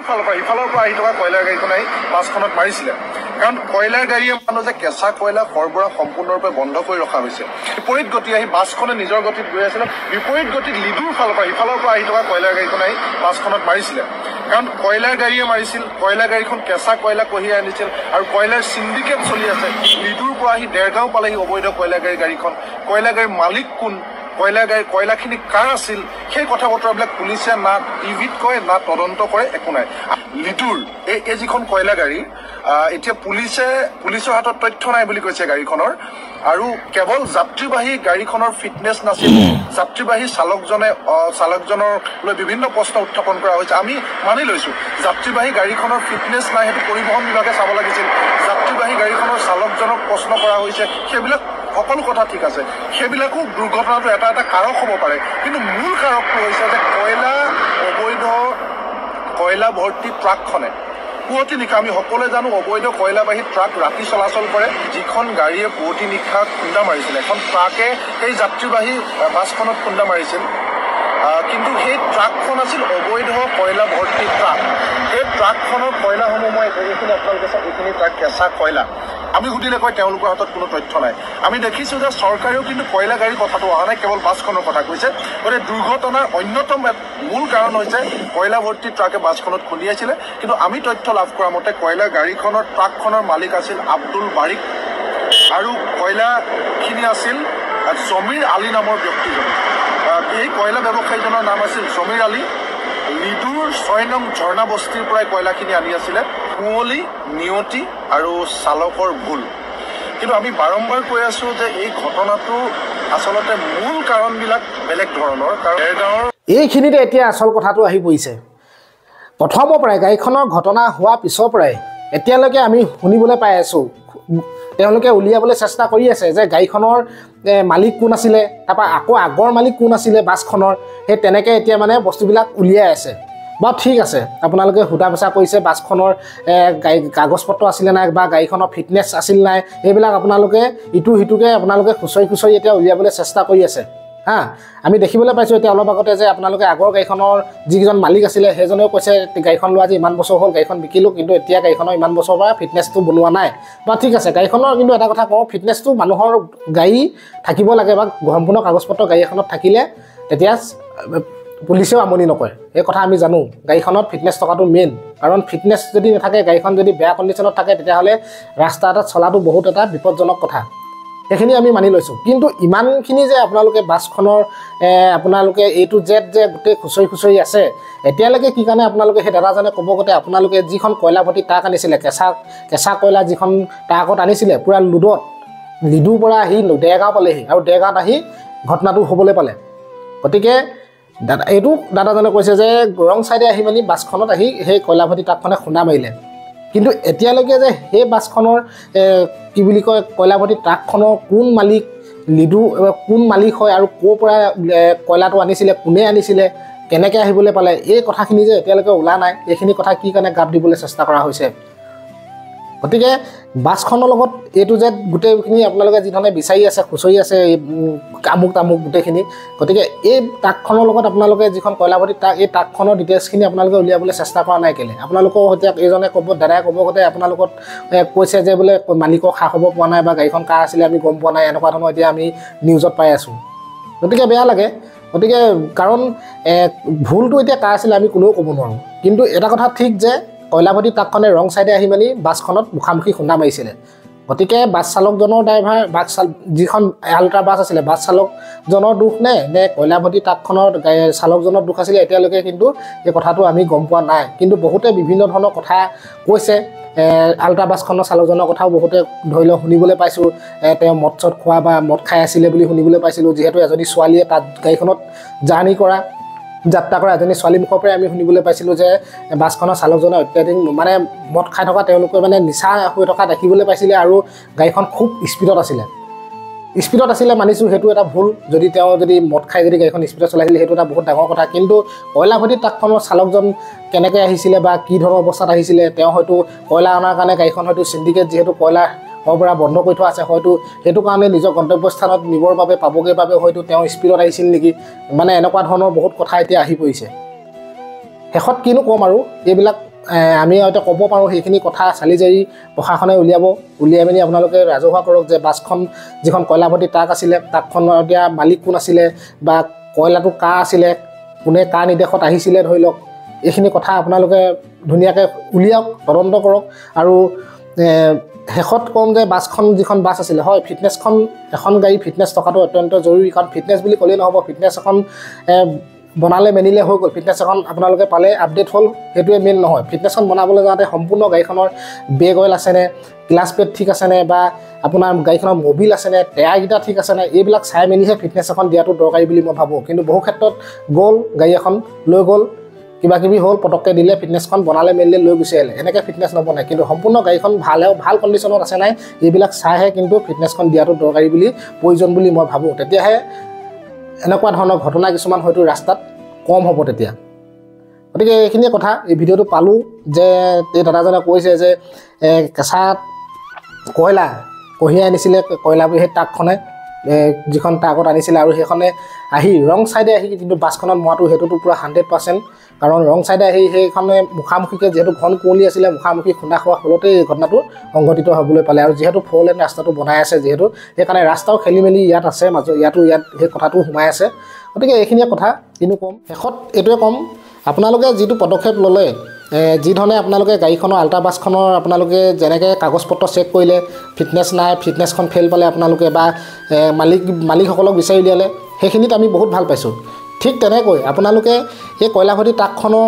ইফালৰ পৰা আহি থকা কয়লাৰ গাড়ীখন আহি বাছখনত মাৰিছিলে কাৰণ কয়লাৰ গাড়ীয়ে মানুহ যে কেঁচা কয়লা সৰবৰাহ সম্পূৰ্ণৰূপে বন্ধ কৰি ৰখা হৈছে বিপৰীত গতি আহি বাছখনে নিজৰ গতিত গৈ আছিলে বিপৰীত গতিত লিডুৰ ফালৰ পৰা ইফালৰ পৰা আহি থকা কয়লাৰ গাড়ীখন আহি বাছখনত মাৰিছিলে কাৰণ কয়লাৰ গাড়ীয়ে মাৰিছিল কয়লা গাড়ীখন কেঁচা কয়লা কঢ়িয়াই আনিছিল আৰু কয়লাৰ চিণ্ডিকেট চলি আছে লিডুৰ পৰা আহি দেৰগাঁও পালেহি অবৈধ কয়লা গাড়ীখন কয়লা গাড়ীৰ মালিক কোন কয়লাখিনি কাৰ আছিল সেই কথা বতৰাবিলাক পুলিচে না টিভিত কয় না তদন্ত কৰে একো নাই লিডুৰ এই যিখন কয়লা গাড়ী এতিয়া পুলিচৰ হাতত তথ্য নাই বুলি কৈছে গাড়ীখনৰ আৰু কেৱল যাত্ৰীবাহী গাড়ীখনৰ ফিটনেছ নাছিল যাত্ৰীবাহী চালকজনৰ লৈ বিভিন্ন প্ৰশ্ন উত্থাপন কৰা হৈছে আমি মানি লৈছো যাত্ৰীবাহী গাড়ীখনৰ ফিটনেছ নাই সেইটো পৰিবহণ বিভাগে চাব লাগিছিল যাত্ৰীবাহী গাড়ীখনৰ চালকজনক প্ৰশ্ন কৰা হৈছে সেইবিলাক সকলো কথা ঠিক আছে সেইবিলাকো দুৰ্ঘটনাটো এটা কাৰক হ'ব পাৰে কিন্তু মূল কাৰকটো হৈছে যে অবৈধ কয়লা ভৰ্তি ট্ৰাকখনে পুৱতি নিশা আমি সকলোৱে জানো অবৈধ কয়লাবাহী ট্ৰাক ৰাতি চলাচল কৰে যিখন গাড়ীয়ে পুৱতি নিশা খুন্দা মাৰিছিল এখন ট্ৰাকে সেই যাত্ৰীবাহী বাছখনত খুন্দা মাৰিছিল কিন্তু সেই ট্ৰাকখন আছিল অবৈধ কয়লা ভৰ্তি ট্ৰাক সেই ট্ৰাকখনৰ কয়লাসমূহ মই এইখিনি আপোনালোকে চাওক এইখিনি ট্ৰাক কেঁচা কয়লা আমি সুধিলে কয় তেওঁলোকৰ হাতত কোনো তথ্য নাই আমি দেখিছোঁ যে চৰকাৰেও কিন্তু কয়লা গাড়ীৰ কথাটো অহা নাই কেৱল বাছখনৰ কথা কৈছে গতিকে দুৰ্ঘটনাৰ অন্যতম মূল কাৰণ হৈছে কয়লা ভৰ্তি ট্ৰাকে বাছখনত খুন্দিয়াইছিলে কিন্তু আমি তথ্য লাভ কৰা মতে কয়লা গাড়ীখনৰ ট্ৰাকখনৰ মালিক আছিল আব্দুল বাৰিক আৰু কয়লাখিনি আছিল জমিৰ আলী নামৰ ব্যক্তিজন এই কয়লা ব্যৱসায়ীজনৰ নাম আছিল জমিৰ আলী লিডুৰ 6 নং ঝৰ্ণা বস্তিৰ পৰাই কয়লাখিনি আনি আছিলে কুঁৱলী নিয়তি আৰু চালকৰ ভুল কিন্তু আমি বাৰম্বাৰ কৈ আছো যে এই ঘটনাটো আচলতে মূল কাৰণবিলাক বেলেগ ধৰণৰ কাৰণ দেৰগাঁৱৰ এইখিনিতে এতিয়া আচল কথাটো আহি পৰিছে প্ৰথমৰ পৰাই গাড়ীখনৰ ঘটনা হোৱাৰ পিছৰ পৰাই এতিয়ালৈকে আমি শুনিবলৈ পাই আছো তেওঁলোকে উলিয়াবলৈ চেষ্টা কৰি আছে যে গাড়ীখনৰ মালিক কোন আছিলে তাৰপৰা আকৌ আগৰ মালিক কোন আছিলে বাছখনৰ সেই তেনেকৈ এতিয়া মানে বস্তুবিলাক উলিয়াই আছে বা ঠিক আছে আপোনালোকে সোধা পোছা কৰিছে বাছখনৰ কাগজ পত্ৰ আছিলে নাই বা গাড়ীখনৰ ফিটনেছ আছিল নাই এইবিলাক আপোনালোকে ইটো সিটোকে আপোনালোকে খুচৰি এতিয়া উলিয়াবলৈ চেষ্টা কৰি আছে হা আমি দেখিবলৈ পাইছোঁ এতিয়া অলপ আগতে যে আপোনালোকে আগৰ গাড়ীখনৰ যিজন মালিক আছিলে সেইজনেও কৈছে গাড়ীখন লোৱা আজি ইমান বছৰ হ'ল গাড়ীখন বিকিলোঁ কিন্তু এতিয়া গাড়ীখনৰ ইমান বছৰৰ পৰা ফিটনেছটো বনোৱা নাই বা ঠিক আছে গাড়ীখনৰ কিন্তু এটা কথা কওঁ ফিটনেছটো মানুহৰ গাড়ী থাকিব লাগে বা সম্পূৰ্ণ কাগজ পত্ৰ গাড়ী এখনত থাকিলে তেতিয়া পুলিচেও আমনি নকৰে এই কথা আমি জানো গাড়ীখনত ফিটনেছ থকাটো মেইন কাৰণ ফিটনেছ যদি নাথাকে গাড়ীখন যদি বেয়া কণ্ডিশ্যনত থাকে তেতিয়াহ'লে ৰাস্তা এটাত চলাটো বহুত এটা বিপদজনক কথা সেইখিনি আমি মানি লৈছোঁ কিন্তু ইমানখিনি যে আপোনালোকে বাছখনৰ আপোনালোকে এইটো জেড যে গোটেই খুচৰি আছে এতিয়ালৈকে কি কাৰণে আপোনালোকে সেই দাদাজনে ক'ব গতে আপোনালোকে যিখন কয়লা ভৰ্তি ট্ৰাক আনিছিলে কেঁচা কয়লা যিখন ট্ৰাকত আনিছিলে পূৰা লিডুৰ পৰা আহি দেৰগাঁও পালেহি আৰু দেৰগাঁৱত আহি ঘটনাটো হ'বলৈ পালে গতিকে এইটো দাদাজনে কৈছে যে ৰং চাইডে আহি মানে বাছখনত আহি সেই কয়লা ভৰ্তি ট্ৰাকখনে খুন্দা মাৰিলে কিন্তু এতিয়ালৈকে যে সেই বাছখনৰ কি বুলি কয় কয়লা ভৰ্তি ট্ৰাকখনৰ কোন মালিক লিডু কোন মালিক হয় আৰু ক'ৰ পৰা কয়লাটো আনিছিলে কোনে আনিছিলে কেনেকৈ আহিবলৈ পালে এই কথাখিনি যে এতিয়ালৈকে ওলা নাই এইখিনি কথা কি কাৰণে গাপ দিবলৈ চেষ্টা কৰা হৈছে গতিকে বাছখনৰ লগত এইটো যে গোটেইখিনি আপোনালোকে যিধৰণে বিচাৰি আছে খুচৰি আছে কামুক তামুক গোটেইখিনি গতিকে এই ট্ৰাকখনৰ লগত আপোনালোকে যিখন কয়লা ভৰ্তি ট্ৰাক এই ট্ৰাকখনৰ ডিটেইলছখিনি আপোনালোকে উলিয়াবলৈ চেষ্টা কৰা নাই কেলে আপোনালোকৰ সৈতে এইজনে ক'ব দাদাই ক'ব গতে আপোনালোকক কৈছে যে বোলে মালিকৰ খা খবৰ পোৱা নাই বা গাড়ীখন কাৰ আছিলে আমি গম পোৱা নাই এনেকুৱা ধৰণৰ এতিয়া আমি নিউজত পাই আছোঁ গতিকে বেয়া লাগে গতিকে কাৰণ ভুলটো এতিয়া কাৰ আছিলে আমি কোনেও ক'ব নোৱাৰোঁ কিন্তু এটা কথা ঠিক যে কয়লা ভৰ্তি ট্ৰাকখনে ৰং চাইডে আহি মেলি বাছখনত মুখামুখি খুন্দা মাৰিছিলে গতিকে বাছ চালকজনৰ যিখন আল্ট্ৰা বাছ আছিলে বাছ চালকজনৰ দুখ নে কয়লা ভৰ্তি ট্ৰাকখনৰ চালকজনৰ দুখ আছিলে এতিয়ালৈকে কিন্তু এই কথাটো আমি গম পোৱা নাই কিন্তু বহুতে বিভিন্ন ধৰণৰ কথা কৈছে আল্ট্ৰা বাছখনৰ চালকজনৰ কথাও বহুতে ধৰি লওক শুনিবলৈ পাইছোঁ তেওঁ মদ চদ খোৱা বা মদ খাই আছিলে বুলি শুনিবলৈ পাইছিলোঁ যিহেতু এজনী ছোৱালীয়ে তাত গাড়ীখনত যাত্ৰা কৰা এজনী ছোৱালী মুখৰ পৰাই আমি শুনিবলৈ পাইছিলোঁ যে বাছখনৰ চালকজনে অত্যাধিক মানে মদ খাই থকা তেওঁলোকে মানে নিচা হৈ থকা দেখিবলৈ পাইছিলে আৰু গাড়ীখন খুব স্পীডত আছিলে মানিছোঁ সেইটো এটা ভুল যদি তেওঁ যদি মদ খাই যদি গাড়ীখন স্পীডত চলাইছিলে সেইটো এটা বহুত ডাঙৰ কথা কিন্তু কয়লা ভৰ্তি ট্ৰাকখনৰ চালকজন কেনেকৈ আহিছিলে বা কি ধৰণৰ অৱস্থাত আহিছিলে তেওঁ হয়তো কয়লা অনাৰ কাৰণে গাড়ীখন হয়তো চিণ্ডিকেট যিহেতু কয়লা পৰা বন্ধ কৰি থোৱা আছে হয়তো সেইটো কাৰণে নিজৰ গন্তব্যস্থানত নিবৰ বাবে পাবগৈ বাবে হয়তো তেওঁ স্পীডত আহিছিল নেকি মানে এনেকুৱা ধৰণৰ বহুত কথা এতিয়া আহি পৰিছে শেষত কিনো ক'ম আৰু এইবিলাক আমি এতিয়া ক'ব পাৰোঁ সেইখিনি কথা চালি জাৰি প্ৰশাসনে উলিয়াই মেলি আপোনালোকে ৰাজহুৱা কৰক যে বাছখন যিখন কয়লাভৰ্তি ট্ৰাক আছিলে ট্ৰাকখনৰ এতিয়া মালিক কোন আছিলে বা কয়লাটো কাৰ আছিলে কোনে কাৰ নিৰ্দেশত আহিছিলে ধৰি লওক এইখিনি কথা আপোনালোকে ধুনীয়াকৈ উলিয়াওক তদন্ত কৰক আৰু শেষত ক'ম যে বাছখন যিখন বাছ আছিলে হয় ফিটনেছখন এখন গাড়ী ফিটনেছ থকাটো অত্যন্ত জৰুৰী কাৰণ ফিটনেছ বুলি ক'লেই নহ'ব ফিটনেছ এখন বনালে মেলিলে হৈ গ'ল ফিটনেছ এখন আপোনালোকে পালে আপডেট হ'ল সেইটোৱে মেইন নহয় ফিটনেছখন বনাবলৈ যাওঁতে সম্পূৰ্ণ গাড়ীখনৰ ব্ৰেক অইল আছেনে ক্লাছ প্লেট ঠিক আছেনে বা আপোনাৰ গাড়ীখনৰ মবিল আছেনে টায়াৰকেইটা ঠিক আছেনে এইবিলাক চাই মেলিহে ফিটনেছ এখন দিয়াটো দৰকাৰী বুলি মই ভাবোঁ কিন্তু বহু ক্ষেত্ৰত গ'ল গাড়ী এখন লৈ গ'ল কিবা কিবি হ'ল পটককৈ দিলে ফিটনেছখন বনালে মেলিলে লৈ গুচি আহিলে এনেকৈ ফিটনেছ নবনায় কিন্তু সম্পূৰ্ণ গাড়ীখন ভাল কণ্ডিশ্যনত আছে নাই এইবিলাক চাইহে কিন্তু ফিটনেছখন দিয়াটো দৰকাৰী বুলি প্ৰয়োজন বুলি মই ভাবোঁ তেতিয়াহে এনেকুৱা ধৰণৰ ঘটনা কিছুমান হয়তো ৰাস্তাত কম হ'ব তেতিয়া গতিকে এইখিনিয়ে কথা এই ভিডিঅ'টো পালোঁ যে এই দাদাজনে কৈছে যে কেঁচা কয়লা কঢ়িয়াই আনিছিলে কয়লা সেই ট্ৰাকখনে যিখন ট্ৰাকত আনিছিলে আৰু সেইখনে আহি ৰং ছাইডে আহি কিন্তু বাছখনত মৰাটো সেইটোতো পূৰা 100% কাৰণ ৰং ছাইডে আহি সেইখনে মুখামুখিকৈ যিহেতু ঘন কুঁৱলী আছিলে মুখামুখি খুন্দা খোৱা ফলতে এই ঘটনাটো সংঘটিত হ'বলৈ পালে আৰু যিহেতু 4 লেন ৰাস্তাটো বনাই আছে যিহেতু সেইকাৰণে ৰাস্তাও খেলি মেলি ইয়াত আছে ইয়াত সেই কথাটো সোমাই আছে গতিকে এইখিনিয়ে কথা কিনো ক'ম শেষত এইটোৱে ক'ম আপোনালোকে যিটো পদক্ষেপ ল'লে যিধৰণে আপোনালোকে গাড়ীখনৰ আল্ট্ৰাবাছখনৰ আপোনালোকে যেনেকৈ কাগজ পত্ৰ চেক কৰিলে ফিটনেছ নাই ফিটনেছখন ফেইল পালে আপোনালোকে বা মালিকসকলক বিচাৰি উলিয়ালে সেইখিনিত আমি বহুত ভাল পাইছোঁ ঠিক তেনেকৈ আপোনালোকে এই কয়লাভৰ্তি ট্ৰাকখনৰ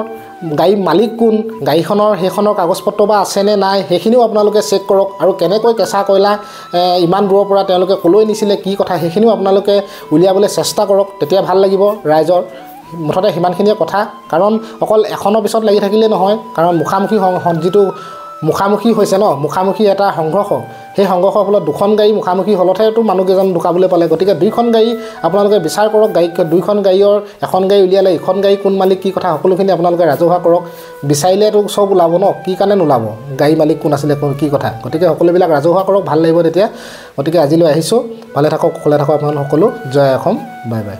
গাড়ী মালিক কোন গাড়ীখনৰ সেইখনৰ কাগজ পত্ৰ বা আছেনে নাই সেইখিনিও আপোনালোকে চেক কৰক আৰু কেনেকৈ কেঁচা কয়লা ইমান দূৰৰ পৰা তেওঁলোকে ক'লৈ নিছিলে কি কথা সেইখিনিও আপোনালোকে উলিয়াবলৈ চেষ্টা কৰক তেতিয়া ভাল লাগিব ৰাইজৰ মুঠতে সিমানখিনিয়ে কথা কাৰণ অকল এখনৰ পিছত লাগি থাকিলে নহয় কাৰণ যিটো মুখামুখি হৈছে ন মুখামুখি এটা সংঘৰ্ষ সেই সংঘৰ্ষৰ ফলত দুখন গাড়ী মুখামুখি হ'লতহেতো মানুহকেইজন ঢুকাবলৈ পালে গতিকে দুইখন গাড়ী আপোনালোকে বিচাৰ কৰক দুইখন গাড়ীৰ এখন গাড়ী উলিয়ালে ইখন গাড়ী কোন মালিক কি কথা সকলোখিনি আপোনালোকে ৰাজহুৱা কৰক বিচাৰিলেতো চব ওলাব ন কি কাৰণে নোলাব গাড়ী মালিক কোন আছিলে কি কথা গতিকে সকলোবিলাক ৰাজহুৱা কৰক ভাল লাগিব তেতিয়া গতিকে আজিলৈ আহিছোঁ ভালে থাকক কুশলে থাকক আপোনালোক সকলো জয় অসম বাই বাই